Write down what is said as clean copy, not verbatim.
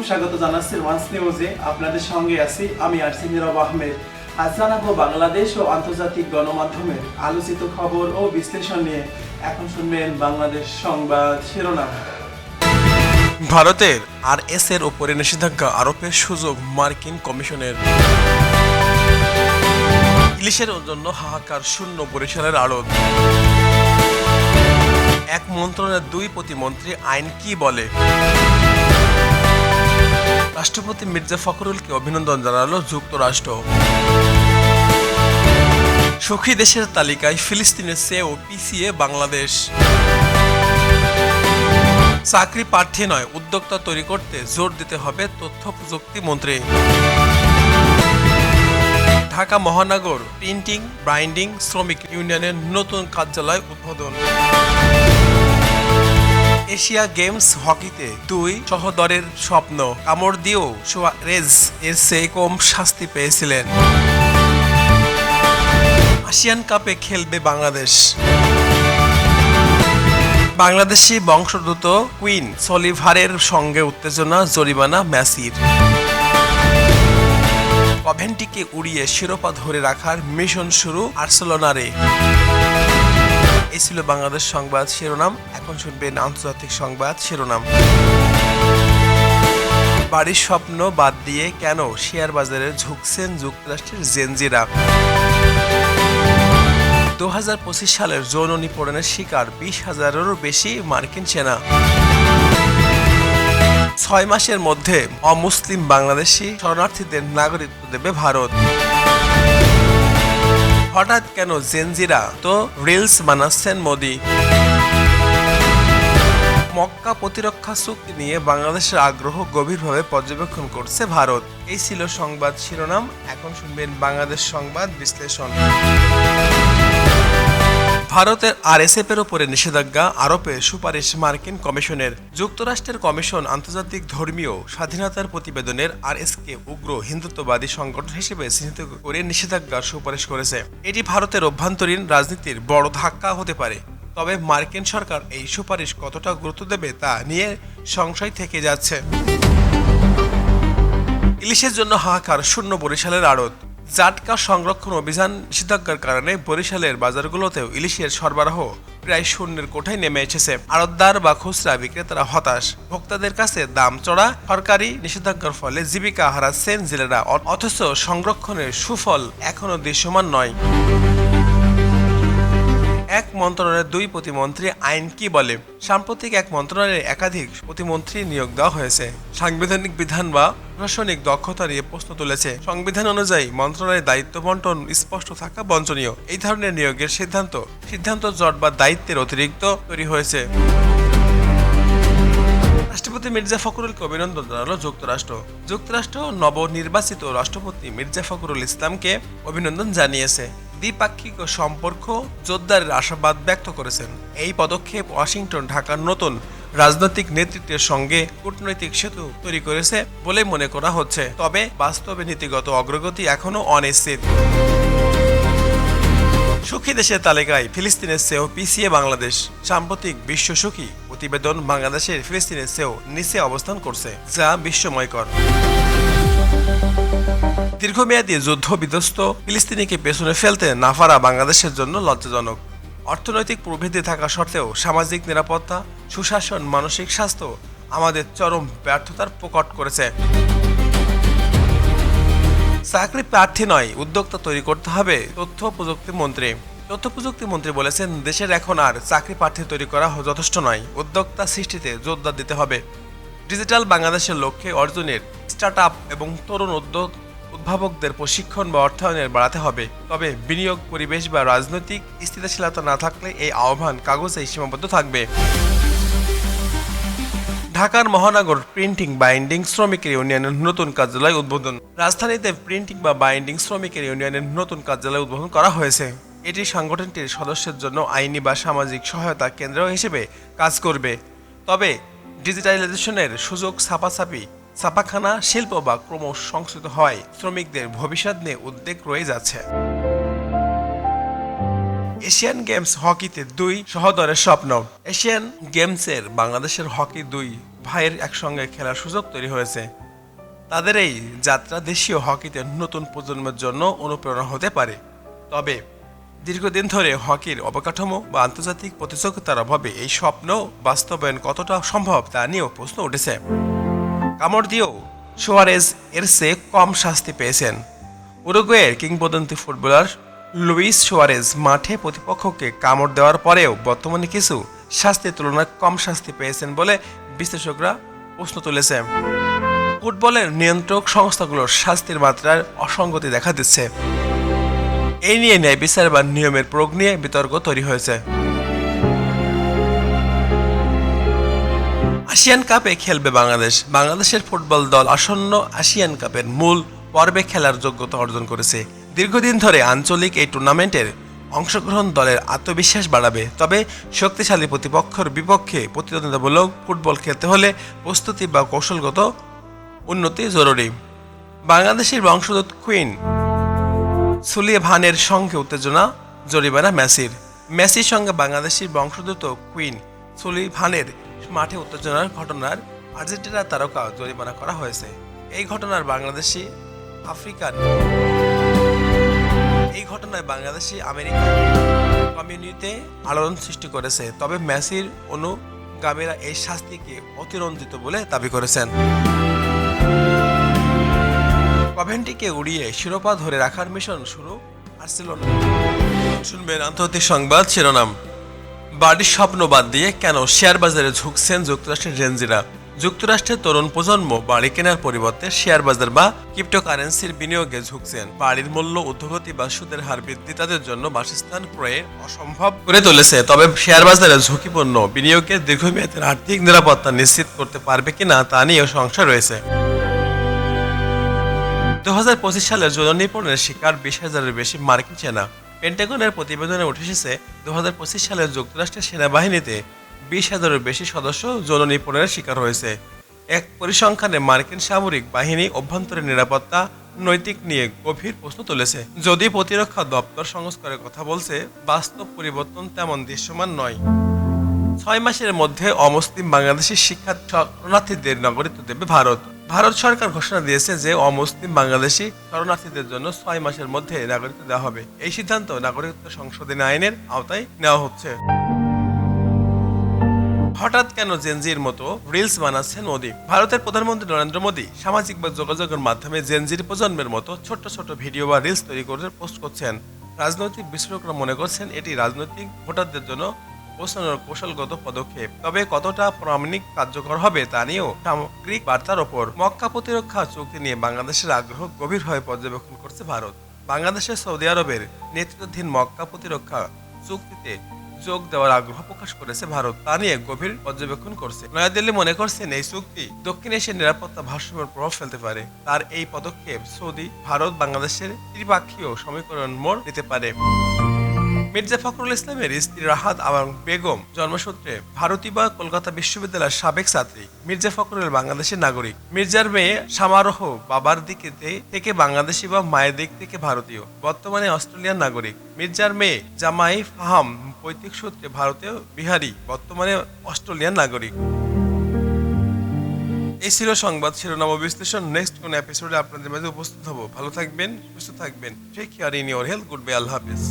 স্বাগত জানাচ্ছি রোমান্স নিউজে। আপনাদের সঙ্গে আছি আমি আরসি নীরব আহমেদ। আজ জানাবো বাংলাদেশ ও আন্তর্জাতিক গণমাধ্যমের আলোচিত খবর ও বিশ্লেষণ নিয়ে। এখন শুনবেন বাংলাদেশ সংবাদ শিরোনাম। ভারতের আরএস এর উপরে নিষেধাজ্ঞা আরোপের সুযোগ মার্কিন কমিশনের। ইলিশের জন্য হাহাকার শূন্য বরিশালের আড়ত। এক মন্ত্রণালয়ের দুই প্রতিমন্ত্রী আইন কি বলে। রাষ্ট্রপতি মির্জা ফখরুলকে অভিনন্দন জানালো যুক্তরাষ্ট্র। সুখী দেশের তালিকায় ফিলিস্তিনের চেয়েও পিছিয়ে বাংলাদেশ। চাকরি প্রার্থী নয়, উদ্যোক্তা তৈরি করতে জোর দিতে হবে তথ্য প্রযুক্তি মন্ত্রী। ঢাকা মহানগর প্রিন্টিং বাইন্ডিং শ্রমিক ইউনিয়নের নতুন কার্যালয় উদ্বোধন। এশিয়া গেমস হকিতে দুই সহোদরের স্বপ্ন কামড় দিয়েও সুয়ারেজ এর চেয়ে কম শাস্তি পেয়েছিলেন। এশিয়ান কাপে খেলবে বাংলাদেশ। বাংলাদেশি বংশোদ্ভূত কুইন সলিভারের সঙ্গে উত্তেজনা, জরিমানা মেসির। কভেন্ট্রিকে উড়িয়ে শিরোপা ধরে রাখার মিশন শুরু বার্সেলোনারে। এই ছিল বাংলাদেশ সংবাদ শিরোনাম। এখন শুনবেন আন্তর্জাতিক সংবাদ শিরোনাম। বাড়ির স্বপ্ন বাদ দিয়ে কেন শেয়ার বাজারে ঝুঁকছেন যুক্তরাষ্ট্রের জেনজিরা। 2025 সালের যৌন নিপীড়নের শিকার 20,000-এরও বেশি মার্কিন সেনা। 6 মাসের মধ্যে অমুসলিম বাংলাদেশি শরণার্থীদের নাগরিকত্ব দেবে ভারত। হঠাৎ কেন জেনজিরা তো রিলস বানাচ্ছেন মোদি। মক্কা প্রতিরক্ষা চুক্তি নিয়ে বাংলাদেশের আগ্রহ গভীরভাবে পর্যবেক্ষণ করছে ভারত। এই ছিল সংবাদ শিরোনাম। এখন শুনবেন বাংলাদেশ সংবাদ বিশ্লেষণ। ভারতের আরএসএফ এর উপরে নিষেধাজ্ঞা আরোপের সুপারিশ মার্কিন কমিশনের। যুক্তরাষ্ট্রের কমিশন আন্তর্জাতিক ধর্মীয় স্বাধীনতার প্রতিবেদনের আরএসকে উগ্র হিন্দুত্ববাদী সংগঠন হিসেবে চিহ্নিত করে নিষেধাজ্ঞার সুপারিশ করেছে। এটি ভারতের অভ্যন্তরীণ রাজনীতির বড় ধাক্কা হতে পারে। তবে মার্কিন সরকার এই সুপারিশ কতটা গুরুত্ব দেবে তা নিয়ে সংশয় থেকে যাচ্ছে। ইলিশের জন্য হাহাকার শূন্য বরিশালের আড়ত। জাটকা সংরক্ষণ অভিযান নিষেধাজ্ঞার কারণে বরিশালের বাজারগুলোতেও ইলিশের সরবরাহ প্রায় শূন্যের কোঠায় নেমে এসেছে। আড়তদার বা খুচরা বিক্রেতারা হতাশ। ভোক্তাদের কাছে দাম চড়া। সরকারি নিষেধাজ্ঞার ফলে জীবিকা হারাচ্ছেন জেলেরা, অথচ সংরক্ষণের সুফল এখনো দৃশ্যমান নয়। এক মন্ত্রণালয়ের দুই প্রতিমন্ত্রী আইন কি বলে। সাম্প্রতিক এক মন্ত্রণালয়ে একাধিক প্রতিমন্ত্রী নিয়োগ দেওয়া হয়েছে। সাংবিধানিক বিধান বা প্রশাসনিক দক্ষতা নিয়ে প্রশ্ন তুলেছে। সংবিধান অনুযায়ী মন্ত্রণালয়ের দায়িত্ব বন্টন স্পষ্ট থাকা বাঞ্ছনীয়। এই ধরনের নিয়োগের সিদ্ধান্ত জট বা দায়িত্বের অতিরিক্ত তৈরি হয়েছে। রাষ্ট্রপতি মির্জা ফখরুলকে অভিনন্দন জানালো যুক্তরাষ্ট্র নবনির্বাচিত রাষ্ট্রপতি মির্জা ফখরুল ইসলামকে অভিনন্দন জানিয়েছে। দ্বিপাক্ষিক সম্পর্ক জোরদারের আশাবাদ ব্যক্ত করেছেন। এই পদক্ষেপ ওয়াশিংটন ঢাকার নতুন রাজনৈতিক নেতৃত্বের সঙ্গে কূটনৈতিক সেতু তৈরি করেছে বলে মনে করা হচ্ছে। তবে বাস্তবে নীতিগত অগ্রগতি এখনো অনিশ্চিত। সুখী দেশের তালিকায় ফিলিস্তিনের চেয়েও পিছিয়ে বাংলাদেশ। সাম্প্রতিক বিশ্ব সুখী প্রতিবেদন বাংলাদেশের ফিলিস্তিনের চেয়েও নিচে অবস্থান করছে, যা বিস্ময়কর। দীর্ঘমেয়াদী যুদ্ধ বিধ্বস্ত ফিলিস্তিনিকে পেছনে ফেলতে না পারা বাংলাদেশের জন্য লজ্জাজনক। অর্থনৈতিক প্রবৃদ্ধি থাকা সত্ত্বেও সামাজিক নিরাপত্তা, সুশাসন, মানসিক স্বাস্থ্য আমাদের চরম ব্যর্থতার প্রকট করেছে। চাকরি প্রার্থী নয়, উদ্যোক্তা তৈরি করতে হবে তথ্য প্রযুক্তি মন্ত্রী বলেছেন, দেশের এখন আর চাকরি প্রার্থী তৈরি করা যথেষ্ট নয়, উদ্যোক্তা সৃষ্টিতে জোরদার দিতে হবে। ডিজিটাল বাংলাদেশের লক্ষ্যে অর্জনের স্টার্ট আপ এবং তরুণ উদ্ভাবকদের প্রশিক্ষণ বা অর্থায়নের বাড়াতে হবে। তবে বিনিয়োগ, পরিবেশ বা রাজনৈতিক স্থিতিশীলতা না থাকলে এই আহ্বান কাগজেই সীমাবদ্ধ থাকবে। ঢাকার মহানগর প্রিন্টিং বাইন্ডিং শ্রমিকের ইউনিয়নের নতুন কার্যালয় উদ্বোধন। রাজধানীতে প্রিন্টিং বা বাইন্ডিং শ্রমিকের ইউনিয়নের নতুন কার্যালয় উদ্বোধন করা হয়েছে। এটি সংগঠনটির সদস্যদের জন্য আইনি বা সামাজিক সহায়তা কেন্দ্র হিসেবে কাজ করবে। তবে ডিজিটালাইজেশনের সুযোগ, ছাপাখানা শিল্প বা ক্রমশ সংস্কৃত হওয়ায় শ্রমিকদের ভবিষ্যৎ নিয়ে উদ্বেগ রয়ে যাচ্ছে। এশিয়ান গেমস হকিতে দুই সহোদরের স্বপ্ন। এশিয়ান গেমসের বাংলাদেশের হকি দুই ভাইয়ের একসঙ্গে খেলার সুযোগ তৈরি হয়েছে। তাদের এই যাত্রা দেশীয় হকিতে নতুন প্রজন্মের জন্য অনুপ্রেরণা হতে পারে। তবে দীর্ঘদিন ধরে হকির অবকাঠামো বা আন্তর্জাতিক প্রতিযোগিতার অভাবে এই স্বপ্ন বাস্তবায়ন কতটা সম্ভব তা নিয়েও প্রশ্ন উঠেছে। কামড় দিয়েও সুয়ারেজ এর চেয়ে কম শাস্তি পেয়েছেন। উরুগুয়ের কিংবদন্তি ফুটবলার লুইস সুয়ারেজ মাঠে প্রতিপক্ষকে কামড় দেওয়ার পরেও বর্তমানে কিছু শাস্তির তুলনায় কম শাস্তি পেয়েছেন বলে বিশ্লেষকরা প্রশ্ন তুলেছে। ফুটবলের নিয়ন্ত্রক সংস্থাগুলোর শাস্তির মাত্রার অসঙ্গতি দেখা দিচ্ছে। এই নিয়ে ন্যায় বিচার বা নিয়মের প্রয়োগ নিয়ে বিতর্ক তৈরি হয়েছে। এশিয়ান কাপে খেলবে বাংলাদেশ। বাংলাদেশের ফুটবল দল আসন্ন এশিয়ান কাপের মূল পর্বে খেলার যোগ্যতা অর্জন করেছে। দীর্ঘদিন ধরে আঞ্চলিক এই টুর্নামেন্টের অংশগ্রহণ দলের আত্মবিশ্বাস বাড়াবে। তবে শক্তিশালী প্রতিপক্ষের বিপক্ষে প্রতিদ্বন্দ্বিতামূলক ফুটবল খেলতে হলে প্রস্তুতি বা কৌশলগত উন্নতি জরুরি। বাংলাদেশের বংশোদ্ভূত কুইন সুলিভানের সঙ্গে উত্তেজনা, জরিমানা মেসির সঙ্গে বাংলাদেশের বংশোদ্ভূত কুইন সুলিভানের মাঠে উত্তেজনার ঘটনার আর্জেন্টিনার তারকা জরিমানা করা হয়েছে। এই ঘটনায় বাংলাদেশি আমেরিকান কমিউনিটিতে আলোড়ন সৃষ্টি করেছে। তবে মেসির অনুগামীরা এই শাস্তিকে অতিরঞ্জিত বলে দাবি করেছেন। কভেন্ট্রিকে উড়িয়ে শিরোপা ধরে রাখার মিশন শুরু বার্সেলোনা। শুনবেন আন্তর্জাতিক সংবাদ শিরোনাম। বাড়ির স্বপ্ন বাদ দিয়ে কেন শেয়ার বাজারে ঝুঁকছেন যুক্তরাষ্ট্রের জেনজিরা? যুক্তরাষ্ট্রের তরুণ প্রজন্ম বাড়ি কেনার পরিবর্তে শেয়ার বাজার বা ক্রিপ্টোকারেন্সির বিনিয়োগে ঝুঁকছেন। বাড়ির মূল্য ঊর্ধ্বগতি বা সুদের হার বৃদ্ধি তাদের জন্য বাসস্থান ক্রয়ে অসম্ভব করে তুলেছে। তবে শেয়ার বাজারে ঝুঁকিপূর্ণ বিনিয়োগের দীর্ঘমেয়াদের আর্থিক নিরাপত্তা নিশ্চিত করতে পারবে কিনা তা নিয়েও সংশয় রয়েছে। 2025 সালের যৌন নিপীড়নের শিকার 20,000-এর বেশি মার্কিন সেনা। পেন্টাগনের প্রতিবেদনে উঠে এসেছে 2025 সালে যুক্তরাষ্ট্রের সেনাবাহিনীতে 20,000-এর বেশি সদস্য যৌন নিপীড়নের শিকার হয়েছে। এক পরিসংখ্যানে মার্কিন সামরিক বাহিনী অভ্যন্তরীণ নিরাপত্তা নৈতিক নিয়ে গভীর প্রশ্ন তুলেছে। যদি প্রতিরক্ষা দপ্তর সংস্কারের কথা বলছে, বাস্তব পরিবর্তন তেমন দৃশ্যমান নয়। 6 মাসের মধ্যে অমুসলিম বাংলাদেশি শরণার্থীদের নাগরিকত্ব দেবে ভারত। ভারত সরকার ঘোষণা দিয়েছে যে অমুসলিম বাংলাদেশি শরণার্থীদের জন্য 6 মাসের মধ্যে নাগরিকত্ব দেওয়া হবে। এই সিদ্ধান্ত নাগরিকত্ব সংশোধনী আইনের আওতায় নেওয়া হচ্ছে। হঠাৎ কেন জেনজির মতো রিলস বানাচ্ছেন মোদি? ভারতের প্রধানমন্ত্রী নরেন্দ্র মোদি সামাজিক যোগাযোগের মাধ্যমে জেনজির প্রজন্মের মতো ছোট্ট ছোট ভিডিও বা রিলস তৈরি করে পোস্ট করছেন। রাজনৈতিক বিশ্লেষকরা মনে করছেন এটি রাজনৈতিক ভোটারদের জন্য পৌঁছানোর কৌশলগত পদক্ষেপ। তবে কতটা প্রামাণিক কার্যকর হবে তা নিয়েও সামগ্রিক বার্তার ওপর। মক্কা প্রতিরক্ষা চুক্তি নিয়ে বাংলাদেশের আগ্রহ গভীরভাবে পর্যবেক্ষণ করছে ভারত। বাংলাদেশের সৌদি আরবের নেতৃত্বাধীন মক্কা প্রতিরক্ষা চুক্তিতে যোগ দেওয়ার আগ্রহ প্রকাশ করেছে ভারত, তা নিয়ে গভীর পর্যবেক্ষণ করছে। নয়াদিল্লি মনে করছেন এই চুক্তি দক্ষিণ এশিয়ার নিরাপত্তা ভারসাম্যের প্রভাব ফেলতে পারে। তার এই পদক্ষেপ সৌদি ভারত বাংলাদেশের ত্রিপাক্ষীয় সমীকরণ মোড় নিতে পারে। মির্জা ফখরুল ইসলামের স্ত্রী রাহাত আলম বেগম জন্মসূত্রে ভারতী বা কলকাতা বিশ্ববিদ্যালয়ের সাবেক ছাত্রী। মির্জা ফখরুল বাংলাদেশের নাগরিক। মির্জার মেয়ে সমারোহ বাবার দিক থেকে বাংলাদেশি বা মায়ের দিক থেকে ভারতীয়, বর্তমানে অস্ট্রেলিয়ান নাগরিক। মির্জার মেয়ে জামাই ফাহাম পৈতৃক সূত্রে ভারতীয় বিহারি, বর্তমানে অস্ট্রেলিয়ান নাগরিক। এই ছিল সংবাদ শিরোনাম ও বিশ্লেষণ। নেক্সট কোন এপিসোডে আপনাদের মাঝে উপস্থিত হব। ভালো থাকবেন, সুস্থ থাকবেন। Take care in your health. Goodbye, আল্লাহ হাফেজ।